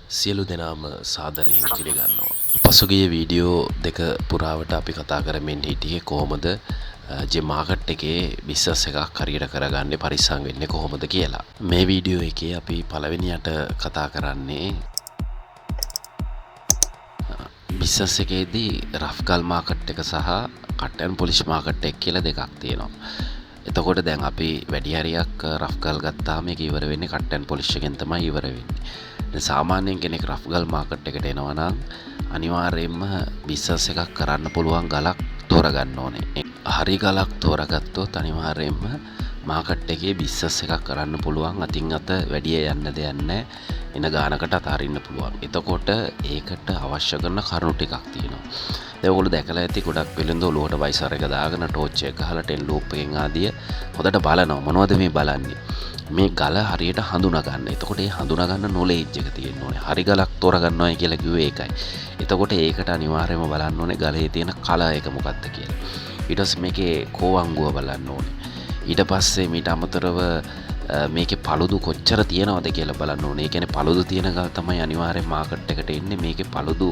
සියලු දෙනාම සාදරයෙන් පිළිගන්නවා. පසුගිය වීඩියෝ දෙක පුරාවට අපි කතා කරමින් හිටියේ කොහොමද ජේ මාකට් එකේ බිස්නස් එකක් හරියට කරගන්නේ පරිස්සම් වෙන්නේ කොහොමද කියලා. මේ වීඩියෝ එකේ අපි පළවෙනියට කතා කරන්නේ බිස්නස් එකේදී රෆ්කල් මාකට් එක සහ කට් ඇන්ඩ් පොලිෂ් මාකට් එක කියලා දෙකක් තියෙනවා. එතකොට දැන් අපි වැඩි හරියක් රෆ්කල් ගත්තාම ඒක ඉවර වෙන්නේ කට් ඇන්ඩ් පොලිෂ් එකෙන් තමයි ඉවර වෙන්නේ. දැන් සාමාන්‍යයෙන් කෙනෙක් රෆ්කල් මාකට් එකට එනවා නම් අනිවාර්යයෙන්ම බිස්නස් එකක් කරන්න පුළුවන් ගලක් තෝරගන්න ඕනේ. හරි ගලක් තෝරගත්තොත් අනිවාර්යයෙන්ම මාකට් එකේ බිස්නස් එකක් කරන්න පුළුවන්. අතින් අත වැඩි යන්න දෙයක් නැහැ. එන ගානකට අතාරින්න පුළුවන්. එතකොට ඒකට අවශ්‍ය කරන කරුණු ටිකක් තියෙනවා. දැන් ඔයගොල්ලෝ දැකලා ඇති ගොඩක් වෙලෙන්ද ඔලුවට වයිසර් එක දාගෙන ටෝච් එක ගහලා ටෙන් ලූප් එකෙන් ආදිය හොඳට බලනවා. මොනවද මේ බලන්නේ? මේ ගල හරියට හඳුනා ගන්න. එතකොට ඒ හඳුනා ගන්න නොලෙජ් එක තියෙන්න ඕනේ. හරි ගලක් තෝරගන්නවයි කියලා කිව්වේ ඒකයි. එතකොට ඒකට අනිවාර්යයෙන්ම බලන්න ඕනේ ගලේ තියෙන කලර් එක මොකක්ද කියලා. ඊට පස්සේ මේකේ කෝවංගුව බලන්න ඕනේ. ඊට පස්සේ මීට අමතරව මේකේ පළුදු කොච්චර තියෙනවද කියලා බලන්න ඕනේ. ඒ කියන්නේ පළුදු තියෙන ගල් තමයි අනිවාර්යෙන් මාකට් එකට එන්නේ. මේකේ පළුදු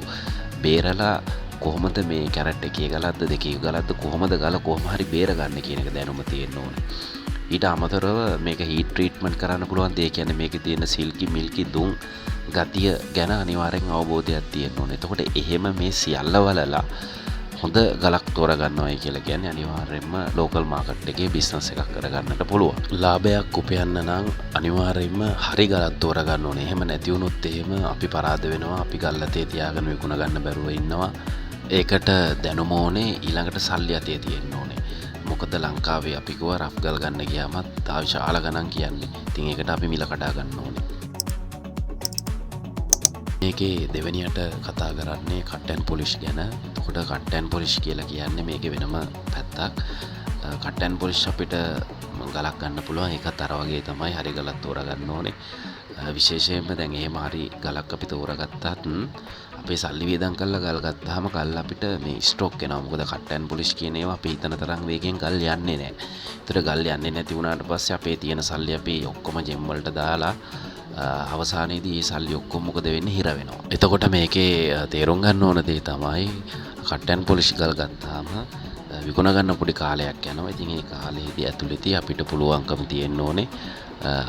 බේරලා කොහොමද මේ කැරට් එකේ ගලක්ද දෙකේ ගලක්ද කොහොමද ගල කොහොම හරි බේරගන්නේ කියන එක දැනුම තියෙන්න ඕනේ. ඊට අමතරව මේක හීට් ට්‍රීට්මන්ට් කරන්න පුළුවන්. ඒ කියන්නේ මේකේ තියෙන සිල්කි මිල්කි දුම් ගතිය ගැන අනිවාර්යෙන් අවබෝධයක් තියෙන්න ඕනේ. එතකොට එහෙම මේ සියල්ල වලලා හොඳ ගලක් තෝරගන්නවයි කියලා කියන්නේ අනිවාර්යයෙන්ම ලෝකල් මාකට් එකේ බිස්නස් එකක් කරගන්නට පුළුවන්. ලාභයක් උපයන්න නම් අනිවාර්යයෙන්ම හරි ගලක් තෝරගන්න ඕනේ. එහෙම නැති වුණොත් එහෙම අපි පරාද වෙනවා. අපි ගල් අතේ තියාගෙන විකුණ ගන්න බැරුව ඉන්නවා. ඒකට දැනුම ඕනේ. ඊළඟට සල්ලි අතේ තියෙන්න ඕනේ. මොකද ලංකාවේ අපි ගුව රෆ් ගල් ගන්න ගියාමත් තා විශාල ගණන් කියන්නේ. ඉතින් ඒකට අපි මිල කඩා ගන්න ඕනේ. මේකේ දෙවෙනියට කතා කරන්නේ කට් ඇන්ඩ් පොලිෂ් ගැන. එතකොට කට් ඇන්ඩ් පොලිෂ් කියලා කියන්නේ මේකේ වෙනම පැත්තක්. කට් ඇන්ඩ් පොලිෂ් අපිට ගලක් ගන්න පුළුවන්. ඒකත් අර වගේ තමයි හරි ගලක් තෝරගන්න ඕනේ. විශේෂයෙන්ම දැන් එහෙම හරි ගලක් අපි තෝරගත්තත් අපේ සල්ලි වියදම් කරලා ගල් ගත්තාම ගල් අපිට මේ ස්ටොක් එනවා. මොකද කට් ඇන්ඩ් පොලිෂ් කියන ඒවා අපි හිතන තරම් වේගෙන් ගල් යන්නේ නැහැ. ඒතර ගල් යන්නේ නැති වුණාට පස්සේ අපේ තියෙන සල්ලි අපි ඔක්කොම ජෙම් වලට දාලා අවසානයේදී මේ සල්ලි ඔක්කොම මොකද වෙන්නේ හිර වෙනවා. එතකොට මේකේ තේරුම් ගන්න ඕන දේ තමයි කට් ඇන්ඩ් පොලිෂ් ගල් ගත්තාම විකුණ ගන්න පොඩි කාලයක් යනවා. ඉතින් ඒ කාලේදී ඇතුළතදී අපිට පුළුවන්කම තියෙන්න ඕනේ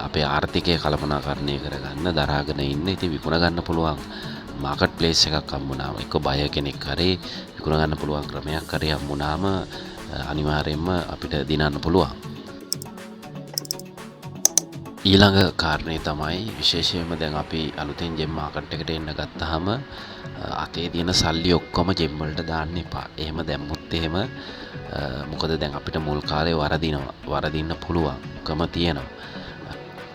අපේ ආර්ථිකය කළමනාකරණය කරගන්න දරාගෙන ඉන්න. ඉතින් විකුණ ගන්න පුළුවන් මාකට් ප්ලේස් එකක් හම්බුනාම එක්ක බය කෙනෙක් හරි විකුණ ගන්න පුළුවන් ක්‍රමයක් හරි හම්බුනාම අනිවාර්යයෙන්ම අපිට දිනන්න පුළුවන්. ඊළඟ කාරණේ තමයි විශේෂයෙන්ම දැන් අපි අලුතෙන් ජෙම් මාකට් එකට එන්න ගත්තාම අතේ තියෙන සල්ලි ඔක්කොම ජෙම් වලට දාන්න එපා. එහෙම දැම්මොත් එහෙම මොකද දැන් අපිට මුල් කාලේ වරදින්න පුළුවන්කම තියෙනවා.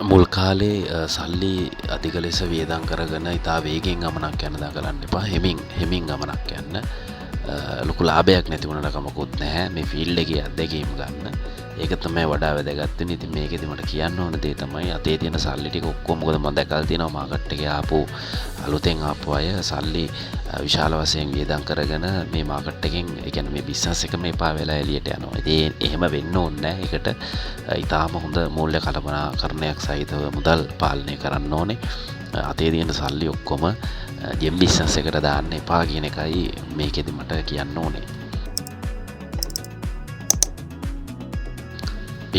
මුල් කාලේ සල්ලි අධික ලෙස වියදම් කරගෙන ඉතා වේගෙන් ගමනක් යන්න දඟලන්න එපා. හෙමින් ගමනක් යන්න. ලොකු ලාභයක් නැති වුණාට කමකුත් නැහැ. මේ ෆීල්ඩ් එකේ අත්දැකීම් ගන්න. ඒක තමයි වඩා වැදගත් වෙන්නේ. ඉතින් මේකෙදි මට කියන්න ඕන දේ තමයි අතේ තියෙන සල්ලි ටික ඔක්කොම මොකද මම දැකලා තියෙනවා මාකට් එකේ ආපු අලුතෙන් ආපු අය සල්ලි විශාල වශයෙන් වියදම් කරගෙන මේ මාකට් එකෙන් ඒ කියන්නේ මේ බිස්නස් එකම එපා වෙලා එළියට යනවා. ඉතින් එහෙම වෙන්න ඕනේ නැහැ. ඒකට ඊටාම හොඳ මූල්‍ය කළමනාකරණයක් සහිතව මුදල් පාලනය කරන්න ඕනේ. අතේ තියෙන සල්ලි ඔක්කොම ජෙම් බිස්නස් එකට දාන්න එපා කියන එකයි මේකෙදි මට කියන්න ඕනේ.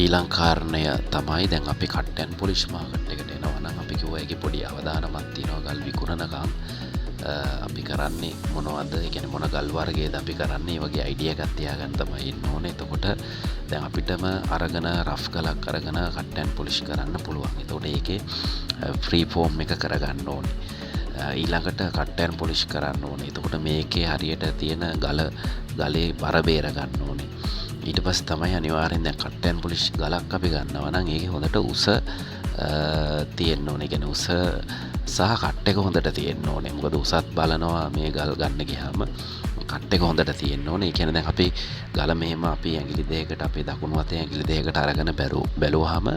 ඊළඟ කාරණය තමයි දැන් අපි කට් ඇන්ඩ් පොලිෂ් මාකට් එකට එනවා නම් අපි කිව්වා ඒකේ පොඩි අවධානමක් තියෙනවා ගල් විකුණනකම් අපි කරන්නේ මොනවද? ඒ කියන්නේ මොන ගල් වර්ගයේද අපි කරන්නේ? මේ වගේ අයිඩියා එකක් තියාගන්න තමයි ඉන්න ඕනේ. එතකොට දැන් අපිටම අරගෙන රෆ් ගලක් අරගෙන කට් ඇන්ඩ් පොලිෂ් කරන්න පුළුවන්. එතකොට ඒකේ ෆ්‍රී ෆෝම් එක කරගන්න ඕනේ. ඊළඟට කට් ඇන්ඩ් පොලිෂ් කරන්න ඕනේ. එතකොට මේකේ හරියට තියෙන ගලේ බර බේර ගන්න ඕනේ. ඊට පස්සේ තමයි අනිවාර්යෙන් දැන් කට් ඇන්ඩ් පොලිෂ් ගලක් අපි ගන්නවා නම් ඒකේ හොඳට උස තියෙන්න ඕනේ. කියන්නේ උස සහ කට් එක හොඳට තියෙන්න ඕනේ. මොකද උසත් බලනවා මේ ගල් ගන්න ගියාම කට් එක හොඳට තියෙන්න ඕනේ. ඒ කියන්නේ දැන් අපි ගල මෙහෙම අපි ඇඟිලි දෙකකට අපේ දකුණු අතේ ඇඟිලි දෙකකට අරගෙන බැලුවාම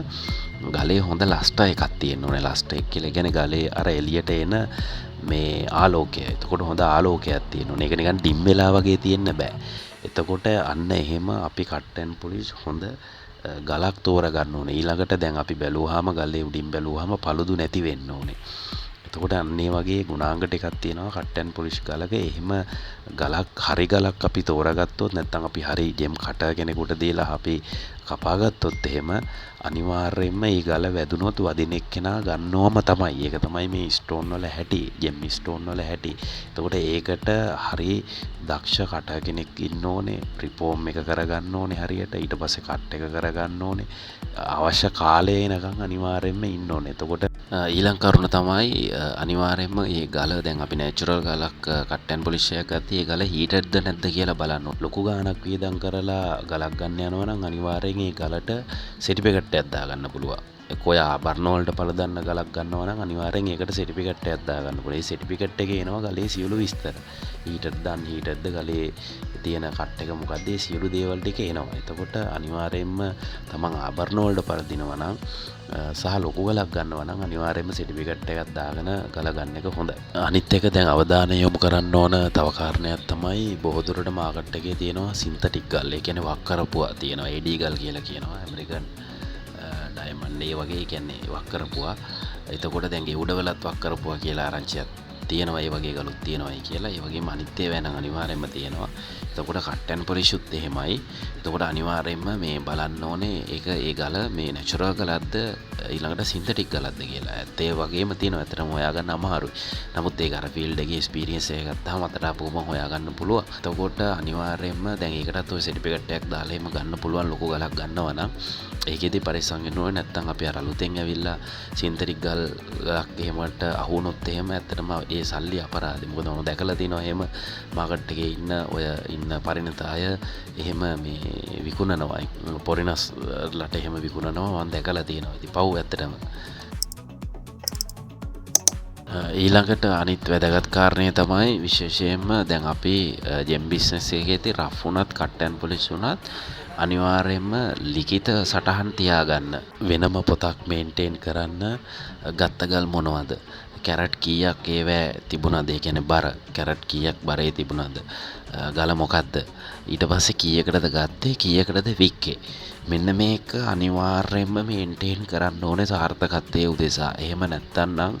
ගලේ හොඳ ලස්ටර් එකක් තියෙන්න ඕනේ. ලස්ටර් එක කියලා කියන්නේ ගලේ අර එළියට එන මේ ආලෝකය. එතකොට හොඳ ආලෝකයක් තියෙන්න ඕනේ. ඒක නිකන් ඩිම් වෙලා වගේ තියෙන්න බෑ. එතකොට අන්න එහෙම අපි කට් ඇන්ඩ් පොලිෂ් හොඳ ගලක් තෝරගන්න ඕනේ. ඊළඟට දැන් අපි බැලුවාම ගලේ උඩින් බැලුවාම පළුදු නැති වෙන්න ඕනේ. එතකොට අන්න ඒ වගේ ගුණාංග ටිකක් තියෙනවා කට්ටන් පොලිෂ් ගලක. එහෙම ගලක් හරි ගලක් අපි තෝරාගත්තොත් නැත්නම් අපි හරි ජෙම් කටර් කෙනෙකුට දීලා අපි කපාගත්තොත් එහෙම අනිවාර්යයෙන්ම මේ ගල වැදුනොත් වදින එක්කෙනා ගන්නවම තමයි. ඒක තමයි මේ ස්ටෝන් වල හැටි, ජෙම් ස්ටෝන් වල හැටි. එතකොට ඒකට හරි දක්ෂ කටර් කෙනෙක් ඉන්න ඕනේ. රිෆෝම් එක කරගන්න ඕනේ හරියට. ඊට පස්සේ කට් එක කරගන්න ඕනේ. අවශ්‍ය කාලය එනකන් අනිවාර්යයෙන්ම ඉන්න ඕනේ. එතකොට ඊළඟ කරුණ තමයි අනිවාර්යයෙන්ම මේ ගල දැන් අපි නැචරල් ගලක් කට්ටන් පොලිෂ් එකක් ගත්තී ඒ ගල හීටඩ්ද නැද්ද කියලා බලන්න ඕනේ. ලොකු ගාණක් වියදම් කරලා ගලක් ගන්න යනවා නම් අනිවාර්යයෙන් මේ ගලට සර්ටිෆිකේට් එකක් දාගන්න පුළුවන්. කොය ආභරණ වලට පළදන්න ගලක් ගන්නවා නම් අනිවාර්යෙන් ඒකට සර්ටිෆිකේට් එකක් දාගන්න පුළුවන්. ඒ සර්ටිෆිකේට් එකේ එනවා ගලේ සියලු විස්තර. හීටඩ්ද ගලේ තියෙන කට් එක මොකද්ද ඒ සියලු දේවල් ටික එනවා. එතකොට අනිවාර්යයෙන්ම තමන් ආභරණ වලට පළදිනවා නම් සහ ලොකු ගලක් ගන්නවා නම් අනිවාර්යයෙන්ම සර්ටිෆිකේට් එකක් දාගෙන ගල ගන්න එක හොඳයි. අනිත් එක දැන් අවධානය යොමු කරන්න ඕන තව කාරණයක් තමයි බොහෝ දුරට මාකට් එකේ තියෙනවා සින්තටික් ගල්. ඒ කියන්නේ වක් කරපුවා තියෙනවා. AD ගල් කියලා කියනවා. ඇමරිකන් ඩයමන්ඩ් ඒ වගේ කියන්නේ වක් කරපුවා. එතකොට දැන් ගේ උඩවලත් වක් කරපුවා කියලා ආරංචියක් තියෙනවා. ඒ වගේ ගලුත් තියෙනවායි කියලා. ඒ වගේම අනිත් ඒවා නම් අනිවාර්යයෙන්ම තියෙනවා. එතකොට කට්ටන් පොලිෂුත් එහෙමයි. එතකොට අනිවාර්යයෙන්ම මේ බලන්න ඕනේ ඒක ඒ ගල මේ නැචරල් ගලක්ද ඊළඟට සින්තටික් ගලක්ද කියලා. ඇත්ත ඒ වගේම තියෙනවා. ඇත්තටම හොයාගන්න අමාරුයි. නමුත් ඒක අර ෆීල්ඩ් එකේ එක්ස්පීරියන්ස් එක ගත්තාම අතට ආපුවම හොයාගන්න පුළුවන්. එතකොට අනිවාර්යයෙන්ම දැන් ඒකටත් ඔය සර්ටිෆිකේට් එකක් දාලා එහෙම ගන්න පුළුවන් ලොකු ගලක් ගන්නවා නම් ඒකෙදි පරිස්සම් වෙන්න ඕනේ. නැත්නම් අපි අර අලුතෙන් ඇවිල්ලා සින්තටික් ගලක් එහෙමට අහු වුණොත් එහෙම ඇත්තටම ඒ සල්ලි අපරාධයි. මොකද මම දැකලා තියෙනවා එහෙම මාකට් එකේ ඉන්න ඔය ඉන්න පරිණත අය එහෙම මේ විකුණනවා. පොරිනස්ලට එහෙම විකුණනවා මම දැකලා තියෙනවා. ඉතින් පව් ඇත්තටම. ඊළඟට අනිත් වැදගත් කාරණය තමයි විශේෂයෙන්ම දැන් අපි ජෙම් බිස්නස් එකේදී රෆ් වුණත් කට්ටන් පොලිෂ් වුණත් අනිවාර්යයෙන්ම ලිඛිත සටහන් තියාගන්න. වෙනම පොතක් මේන්ටේන් කරන්න ගත්ත ගල් මොනවද? කැරට් කීයක් ඒවැ තිබුණාද? ඒ කියන්නේ බර කැරට් කීයක් බරේ තිබුණාද? ගල මොකද්ද? ඊට පස්සේ කීයකටද ගත්තේ? කීයකටද වික්කේ? මෙන්න මේක අනිවාර්යයෙන්ම මේන්ටේන් කරන්න ඕනේ සාර්ථකත්වයේ උදෙසා. එහෙම නැත්නම්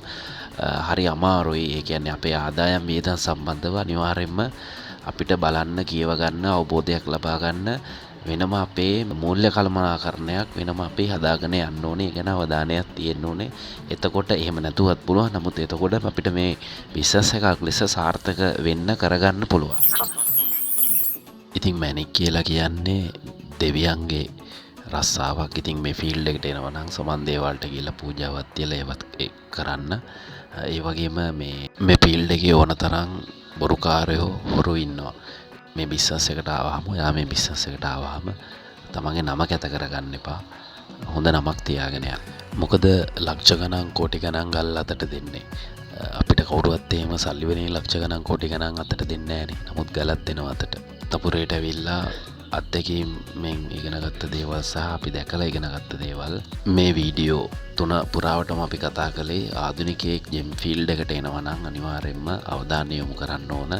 හරි අමාරුයි. ඒ කියන්නේ අපේ ආදායම් වියදම් සම්බන්ධව අනිවාර්යයෙන්ම අපිට බලන්න කියව ගන්න අවබෝධයක් ලබා ගන්න වෙනම අපේ මූල්‍ය කළමනාකරණයක් වෙනම අපේ හදාගෙන යන්න ඕනේ. ගැන අවධානයක් තියෙන්න ඕනේ. එතකොට එහෙම නැතුවත් පුළුවන්. නමුත් එතකොට අපිට මේ බිස්නස් එකක් ලෙස සාර්ථක වෙන්න කරගන්න පුළුවන්. ඉතින් මැනික් කියලා කියන්නේ දෙවියන්ගේ රස්සාවක්. ඉතින් මේ ෆීල්ඩ් එකට එනවා නම් සමන් දේවල්ට ගිහලා පූජාවක් තියලා ඒවත් කරන්න. ඒ වගේම මේ ෆීල්ඩ් එකේ ඕන තරම් බොරුකාරයෝ හොරු ඉන්නවා. මේ බිස්නස් එකට ආවම ඔයා මේ බිස්නස් එකට ආවම තමන්ගේ නම කැත කරගන්න එපා. හොඳ නමක් තියාගෙන යන්න. මොකද ලක්ෂ ගණන් කෝටි ගණන් ගල් අතට දෙන්නේ. අපිට කවුරුවත් එහෙම සල්ලි වෙනින් ලක්ෂ ගණන් කෝටි ගණන් අතට දෙන්නේ නැහැ නේ. නමුත් ගලක් දෙනවා අතට. තපුරේට ඇවිල්ලා අත්දැකීම්ෙන් ඉගෙනගත්ත දේවල් සහ අපි දැකලා ඉගෙනගත්ත දේවල් මේ වීඩියෝ 3 පුරාවටම අපි කතා කළේ ආධුනිකයෙක් ජෙම් ෆීල්ඩ් එකට එනවා නම් අනිවාර්යයෙන්ම අවධානය යොමු කරන්න ඕන.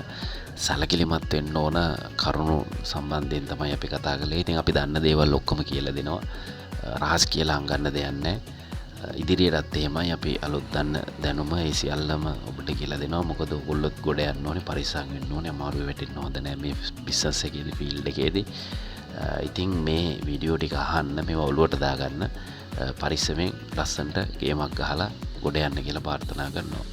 සැලකිලිමත් වෙන්න ඕන කරුණු සම්බන්ධයෙන් තමයි අපි කතා කළේ. ඉතින් අපි දන්න දේවල් ඔක්කොම කියලා දෙනවා. රහස් කියලා හංගන්න දෙයක් නැහැ. ඉදිරියටත් එහෙමයි අපි අලුත් දන්න දැනුම ඒ සියල්ලම ඔබට කියලා දෙනවා. මොකද ඔයගොල්ලොත් ගොඩ යන්න ඕනේ, පරිස්සම් වෙන්න ඕනේ. අමාරුවේ වැටෙන්න හොඳ නැහැ මේ බිස්නස් එකේදී ෆීල්ඩ් එකේදී. ඉතින් මේ වීඩියෝ ටික අහන්න මේවා ඔලුවට දාගන්න පරිස්සමෙන් ලස්සනට ගේමක් ගහලා ගොඩ යන්න කියලා ප්‍රාර්ථනා කරනවා.